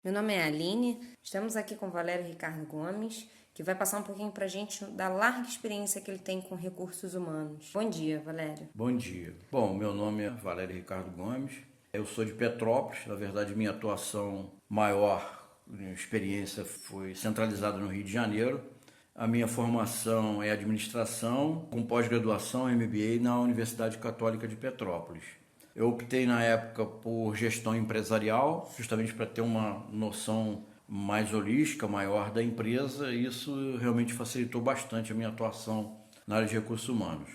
Meu nome é Aline, estamos aqui com o Valério Ricardo Gomes, que vai passar um pouquinho para a gente da larga experiência que ele tem com recursos humanos. Bom dia, Valério. Bom dia. Bom, meu nome é Valério Ricardo Gomes, eu sou de Petrópolis, na verdade minha atuação maior, minha experiência foi centralizada no Rio de Janeiro. A minha formação é administração, com pós-graduação MBA na Universidade Católica de Petrópolis. Eu optei na época por gestão empresarial, justamente para ter uma noção mais holística, maior da empresa, e isso realmente facilitou bastante a minha atuação na área de recursos humanos.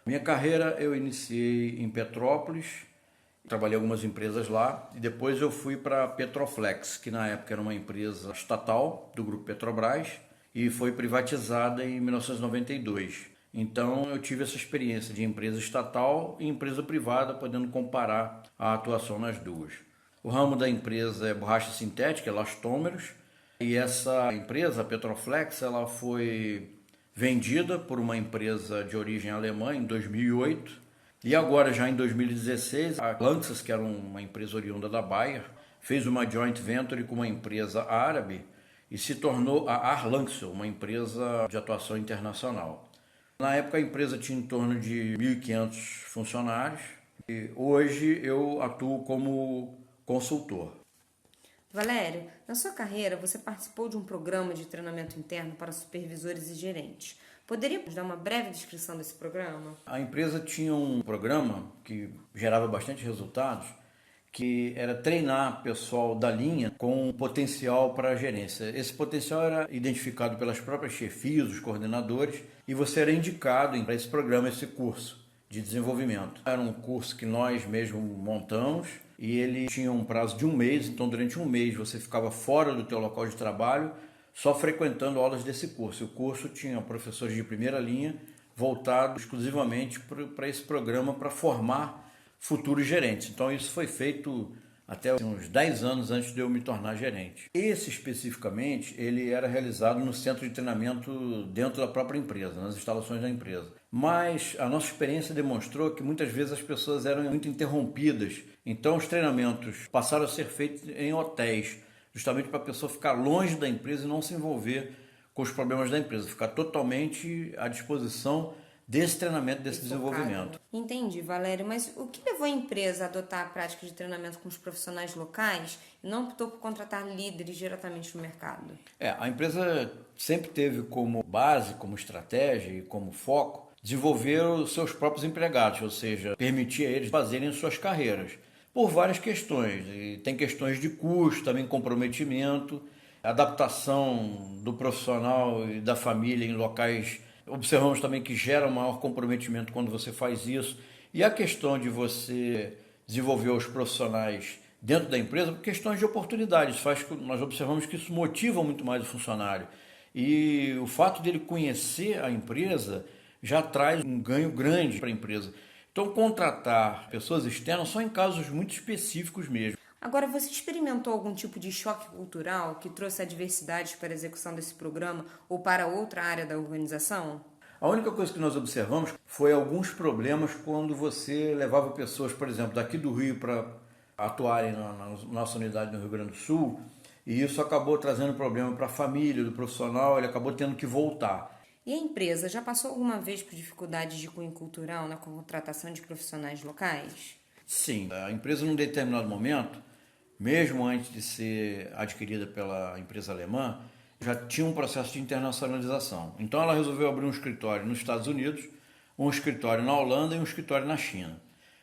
Minha carreira eu iniciei em Petrópolis, trabalhei em algumas empresas lá, e depois eu fui para a Petroflex, que na época era uma empresa estatal do grupo Petrobras, e foi privatizada em 1992. Então eu tive essa experiência de empresa estatal e empresa privada, podendo comparar a atuação nas duas. O ramo da empresa é borracha sintética, elastômeros, e essa empresa, a Petroflex, ela foi vendida por uma empresa de origem alemã em 2008, e agora já em 2016 a Lanxess, que era uma empresa oriunda da Bayer, fez uma joint venture com uma empresa árabe e se tornou a Arlanxel, uma empresa de atuação internacional. Na época a empresa tinha em torno de 1.500 funcionários e hoje eu atuo como consultor. Valério, na sua carreira você participou de um programa de treinamento interno para supervisores e gerentes. Poderia nos dar uma breve descrição desse programa? A empresa tinha um programa que gerava bastante resultados, que era treinar pessoal da linha com potencial para a gerência. Esse potencial era identificado pelas próprias chefias, os coordenadores, e você era indicado para esse programa, esse curso de desenvolvimento. Era um curso que nós mesmos montamos e ele tinha um prazo de um mês, então durante um mês você ficava fora do teu local de trabalho, só frequentando aulas desse curso. O curso tinha professores de primeira linha voltados exclusivamente para esse programa para formar futuros gerentes. Então isso foi feito até uns 10 anos antes de eu me tornar gerente. Esse especificamente, ele era realizado no centro de treinamento dentro da própria empresa, nas instalações da empresa. Mas a nossa experiência demonstrou que muitas vezes as pessoas eram muito interrompidas. Então os treinamentos passaram a ser feitos em hotéis, justamente para a pessoa ficar longe da empresa e não se envolver com os problemas da empresa, ficar totalmente à disposição desse treinamento, desse desenvolvimento. Entendi, Valério, mas o que levou a empresa a adotar a prática de treinamento com os profissionais locais e não optou por contratar líderes diretamente no mercado? A empresa sempre teve como base, como estratégia e como foco desenvolver os seus próprios empregados, ou seja, permitir a eles fazerem suas carreiras, por várias questões. E tem questões de custo, também comprometimento, adaptação do profissional e da família em locais. Observamos também que gera um maior comprometimento quando você faz isso. E a questão de você desenvolver os profissionais dentro da empresa, por questões de oportunidades, nós observamos que isso motiva muito mais o funcionário. E o fato dele conhecer a empresa já traz um ganho grande para a empresa. Então, contratar pessoas externas só em casos muito específicos mesmo. Agora, você experimentou algum tipo de choque cultural que trouxe adversidades para a execução desse programa ou para outra área da organização? A única coisa que nós observamos foi alguns problemas quando você levava pessoas, por exemplo, daqui do Rio para atuarem na nossa unidade no Rio Grande do Sul, e isso acabou trazendo problema para a família do profissional, ele acabou tendo que voltar. E a empresa já passou alguma vez por dificuldades de cunho cultural na contratação de profissionais locais? Sim, a empresa num determinado momento, mesmo antes de ser adquirida pela empresa alemã, já tinha um processo de internacionalização. Então ela resolveu abrir um escritório nos Estados Unidos, um escritório na Holanda e um escritório na China.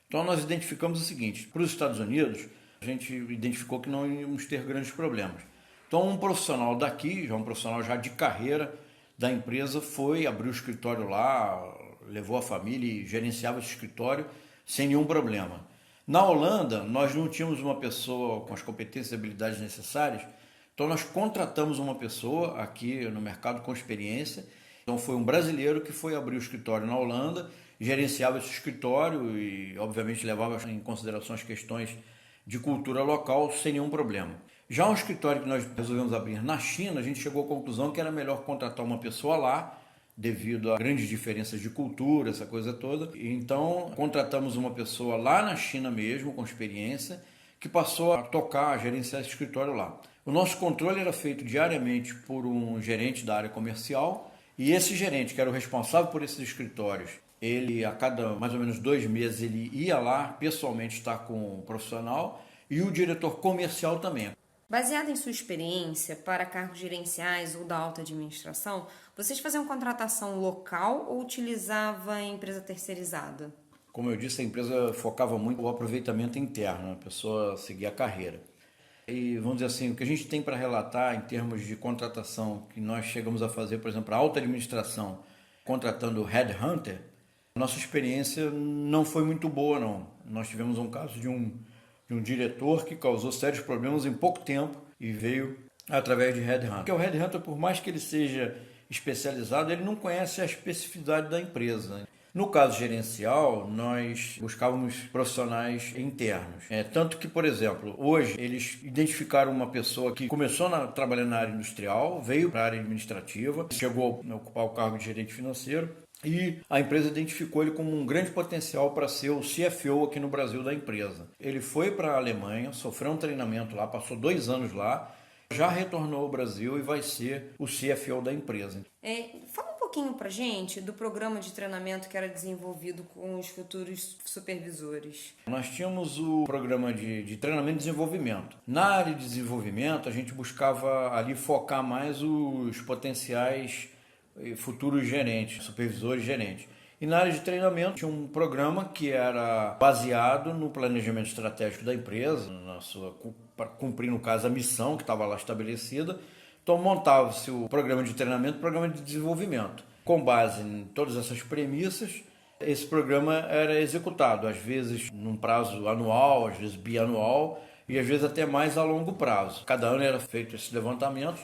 Então nós identificamos o seguinte: para os Estados Unidos, a gente identificou que não íamos ter grandes problemas. Então um profissional daqui, um profissional já de carreira da empresa, foi abrir o escritório lá, levou a família e gerenciava esse escritório sem nenhum problema. Na Holanda, nós não tínhamos uma pessoa com as competências e habilidades necessárias, então nós contratamos uma pessoa aqui no mercado com experiência. Então foi um brasileiro que foi abrir o escritório na Holanda, gerenciava esse escritório e obviamente levava em consideração as questões de cultura local sem nenhum problema. Já um escritório que nós resolvemos abrir na China, a gente chegou à conclusão que era melhor contratar uma pessoa lá, devido a grandes diferenças de cultura, essa coisa toda. Então, contratamos uma pessoa lá na China mesmo, com experiência, que passou a tocar, a gerenciar esse escritório lá. O nosso controle era feito diariamente por um gerente da área comercial, e esse gerente, que era o responsável por esses escritórios, ele a cada mais ou menos 2 meses ele ia lá pessoalmente estar com o profissional, e o diretor comercial também. Baseado em sua experiência para cargos gerenciais ou da alta administração, vocês faziam contratação local ou utilizavam empresa terceirizada? Como eu disse, a empresa focava muito no aproveitamento interno, a pessoa seguia a carreira. E vamos dizer assim, o que a gente tem para relatar em termos de contratação que nós chegamos a fazer, por exemplo, a alta administração, contratando headhunter, nossa experiência não foi muito boa, não. Nós tivemos um caso de um diretor que causou sérios problemas em pouco tempo e veio através de headhunter. Porque o headhunter, por mais que ele seja especializado, ele não conhece a especificidade da empresa. No caso gerencial, nós buscávamos profissionais internos. Tanto que, por exemplo, hoje eles identificaram uma pessoa que começou trabalhando na área industrial, veio para a área administrativa, chegou a ocupar o cargo de gerente financeiro, e a empresa identificou ele como um grande potencial para ser o CFO aqui no Brasil da empresa. Ele foi para a Alemanha, sofreu um treinamento lá, passou 2 anos lá, já retornou ao Brasil e vai ser o CFO da empresa. Fala um pouquinho para gente do programa de treinamento que era desenvolvido com os futuros supervisores. Nós tínhamos o programa de treinamento e desenvolvimento. Na área de desenvolvimento, a gente buscava ali focar mais os potenciais futuros gerentes, supervisores gerentes. E na área de treinamento tinha um programa que era baseado no planejamento estratégico da empresa, para cumprir, no caso, a missão que estava lá estabelecida. Então montava-se o programa de treinamento e o programa de desenvolvimento. Com base em todas essas premissas, esse programa era executado, às vezes num prazo anual, às vezes bianual e às vezes até mais a longo prazo. Cada ano era feito esses levantamentos,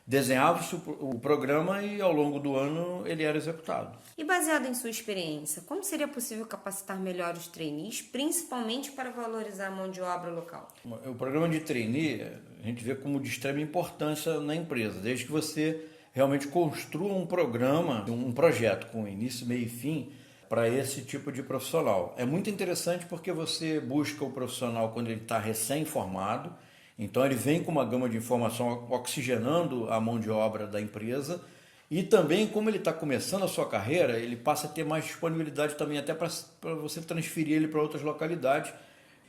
desenhava-se o programa e ao longo do ano ele era executado. E baseado em sua experiência, como seria possível capacitar melhor os trainees, principalmente para valorizar a mão de obra local? O programa de trainee a gente vê como de extrema importância na empresa, desde que você realmente construa um programa, um projeto com início, meio e fim para esse tipo de profissional. É muito interessante porque você busca o profissional quando ele está recém-formado. Então ele vem com uma gama de informação oxigenando a mão de obra da empresa, e também, como ele está começando a sua carreira, ele passa a ter mais disponibilidade também até para você transferir ele para outras localidades.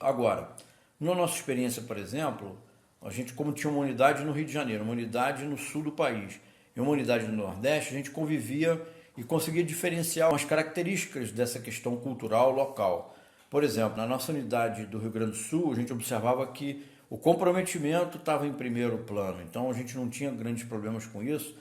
Agora, na nossa experiência, por exemplo, a gente, como tinha uma unidade no Rio de Janeiro, uma unidade no sul do país e uma unidade no Nordeste, a gente convivia e conseguia diferenciar as características dessa questão cultural local. Por exemplo, na nossa unidade do Rio Grande do Sul, a gente observava que o comprometimento estava em primeiro plano, então a gente não tinha grandes problemas com isso,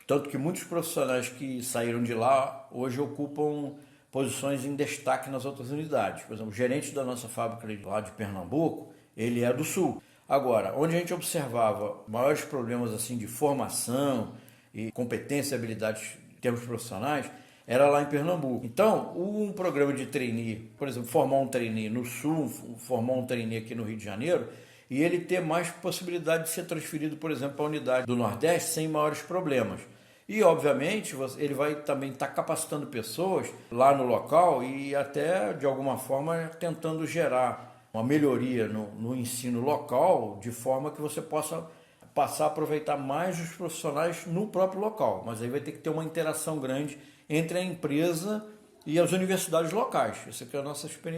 tanto que muitos profissionais que saíram de lá hoje ocupam posições em destaque nas outras unidades. Por exemplo, o gerente da nossa fábrica lá de Pernambuco, ele é do Sul. Agora, onde a gente observava maiores problemas assim de formação e competência e habilidades em termos profissionais, era lá em Pernambuco. Então, um programa de trainee, por exemplo, formar um trainee no Sul, formar um trainee aqui no Rio de Janeiro, e ele ter mais possibilidade de ser transferido, por exemplo, para a unidade do Nordeste sem maiores problemas. E, obviamente, ele vai também estar capacitando pessoas lá no local e até, de alguma forma, tentando gerar uma melhoria no ensino local, de forma que você possa passar a aproveitar mais os profissionais no próprio local. Mas aí vai ter que ter uma interação grande entre a empresa e as universidades locais. Essa que é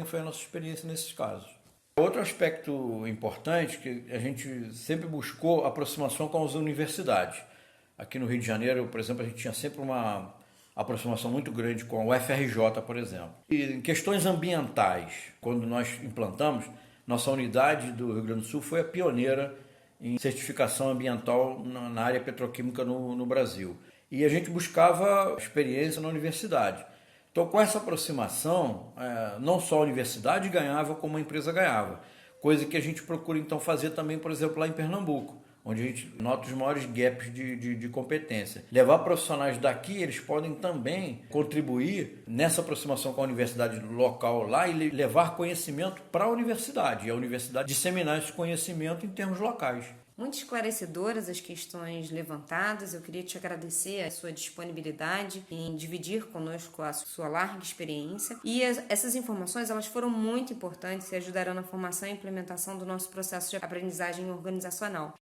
foi a nossa experiência nesses casos. Outro aspecto importante que a gente sempre buscou aproximação com as universidades. Aqui no Rio de Janeiro, por exemplo, a gente tinha sempre uma aproximação muito grande com a UFRJ, por exemplo. E em questões ambientais, quando nós implantamos, nossa unidade do Rio Grande do Sul foi a pioneira em certificação ambiental na área petroquímica no Brasil. E a gente buscava experiência na universidade. Então, com essa aproximação, não só a universidade ganhava, como a empresa ganhava. Coisa que a gente procura, então, fazer também, por exemplo, lá em Pernambuco, onde a gente nota os maiores gaps de competência. Levar profissionais daqui, eles podem também contribuir nessa aproximação com a universidade local lá e levar conhecimento para a universidade, e a universidade disseminar esse conhecimento em termos locais. Muito esclarecedoras as questões levantadas. Eu queria te agradecer a sua disponibilidade em dividir conosco a sua larga experiência. E essas informações elas foram muito importantes e ajudarão na formação e implementação do nosso processo de aprendizagem organizacional.